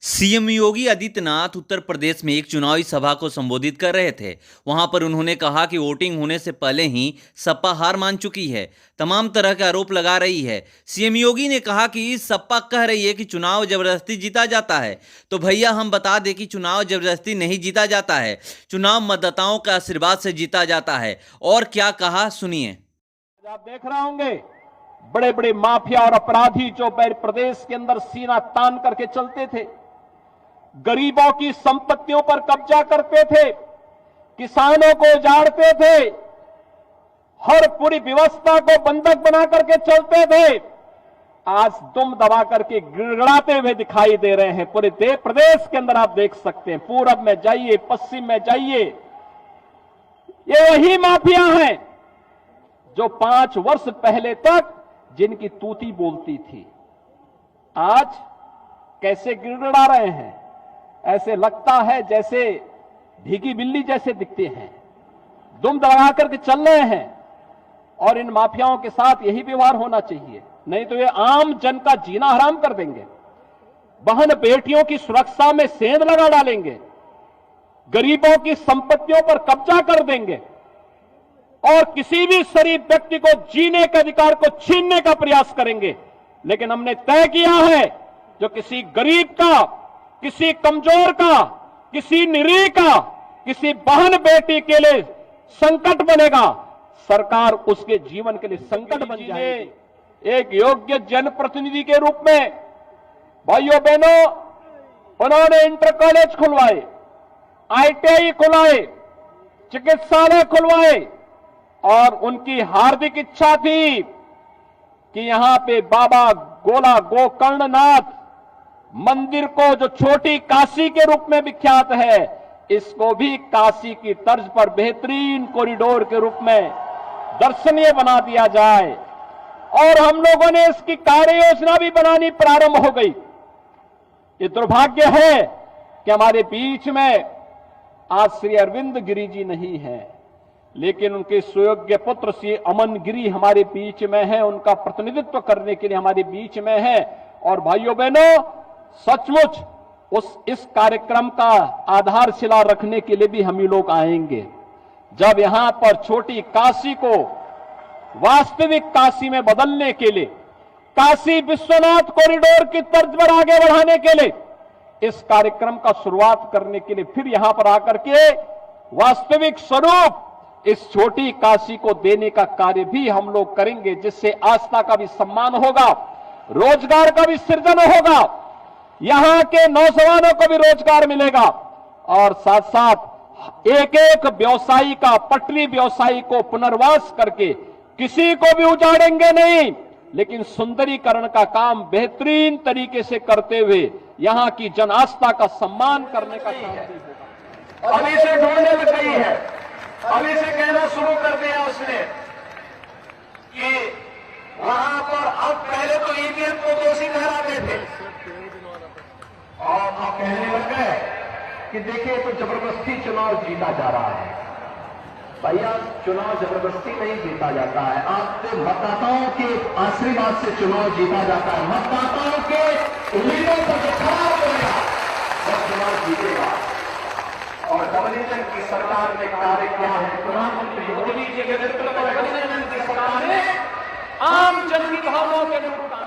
CM Yogi Adityanath Uttar Pradesh में एक चुनावी सभा को संबोधित कर रहे थे। वहां पर उन्होंने कहा कि वोटिंग होने से पहले ही सपा हार मान चुकी है, तमाम तरह के आरोप लगा रही है। सीएम योगी ने कहा कि सपा कह रही है कि चुनाव जबरदस्ती जीता जाता है, तो भैया हम बता दें कि चुनाव जबरदस्ती नहीं जीता जाता है, चुनाव मतदाताओं के आशीर्वाद से जीता जाता है। और क्या कहा सुनिए। आप देख रहे होंगे बड़े बड़े माफिया और अपराधी जो प्रदेश के अंदर सीना तान करके चलते थे, गरीबों की संपत्तियों पर कब्जा करते थे, किसानों को उजाड़ते थे, हर पूरी व्यवस्था को बंधक बना करके चलते थे, आज दुम दबा करके गिड़गिड़ाते हुए दिखाई दे रहे हैं। पूरे प्रदेश के अंदर आप देख सकते हैं, पूरब में जाइए, पश्चिम में जाइए, ये वही माफिया हैं जो 5 वर्ष पहले तक जिनकी तूती बोलती थी, आज कैसे गिड़गिड़ा रहे हैं। ऐसे लगता है जैसे भीगी बिल्ली जैसे दिखते हैं, दुम दबा करके चल रहे हैं। और इन माफियाओं के साथ यही व्यवहार होना चाहिए, नहीं तो ये आम जन का जीना हराम कर देंगे, बहन बेटियों की सुरक्षा में सेंध लगा डालेंगे, गरीबों की संपत्तियों पर कब्जा कर देंगे और किसी भी शरीफ व्यक्ति को जीने के अधिकार को छीनने का प्रयास करेंगे। लेकिन हमने तय किया है, जो किसी गरीब का, किसी कमजोर का, किसी निरीह का, किसी बहन बेटी के लिए संकट बनेगा, सरकार उसके जीवन के लिए संकट बन जाएगी। एक योग्य जनप्रतिनिधि के रूप में भाइयों बहनों, उन्होंने इंटर कॉलेज खुलवाए, आईटीआई खुलवाए, चिकित्सालय खुलवाए और उनकी हार्दिक इच्छा थी कि यहां पे बाबा गोला गोकर्णनाथ मंदिर को, जो छोटी काशी के रूप में विख्यात है, इसको भी काशी की तर्ज पर बेहतरीन कॉरिडोर के रूप में दर्शनीय बना दिया जाए। और हम लोगों ने इसकी कार्य योजना भी बनानी प्रारंभ हो गई। ये दुर्भाग्य है कि हमारे बीच में आज श्री अरविंद गिरी जी नहीं है, लेकिन उनके सुयोग्य पुत्र श्री अमन गिरी हमारे बीच में है, उनका प्रतिनिधित्व करने के लिए हमारे बीच में है। और भाइयों बहनों, सचमुच इस कार्यक्रम का आधारशिला रखने के लिए भी हम ही लोग आएंगे, जब यहां पर छोटी काशी को वास्तविक काशी में बदलने के लिए, काशी विश्वनाथ कॉरिडोर की तर्ज पर आगे बढ़ाने के लिए, इस कार्यक्रम का शुरुआत करने के लिए फिर यहां पर आकर के वास्तविक स्वरूप इस छोटी काशी को देने का कार्य भी हम लोग करेंगे, जिससे आस्था का भी सम्मान होगा, रोजगार का भी सृजन होगा, यहां के नौजवानों को भी रोजगार मिलेगा और साथ साथ एक एक व्यवसायी का, पटरी व्यवसायी को पुनर्वास करके किसी को भी उजाड़ेंगे नहीं, लेकिन सुंदरीकरण का काम बेहतरीन तरीके से करते हुए यहां की जन आस्था का सम्मान करने का काम भी होगा। अभी से ढूंढने लग गई है, अभी से कहना शुरू कर दिया उसने कि वहां पर, अब पहले तो ईवीएम को दोषी ठहराते थे और अब कहने लग गए कि देखिए तो जबरदस्ती चुनाव जीता जा रहा है। भैया, चुनाव जबरदस्ती नहीं जीता जाता है, आपके मतदाताओं के आशीर्वाद से चुनाव जीता जाता है। मतदाताओं के उम्मीदों पर जो खड़ा होगा वह चुनाव जीतेगा। और डबल इंजन की सरकार ने कार्य किया है, प्रधानमंत्री मोदी जी के नेतृत्व में डबल इंजन की सरकार ने आम जन की भावनाओं के अनुरूप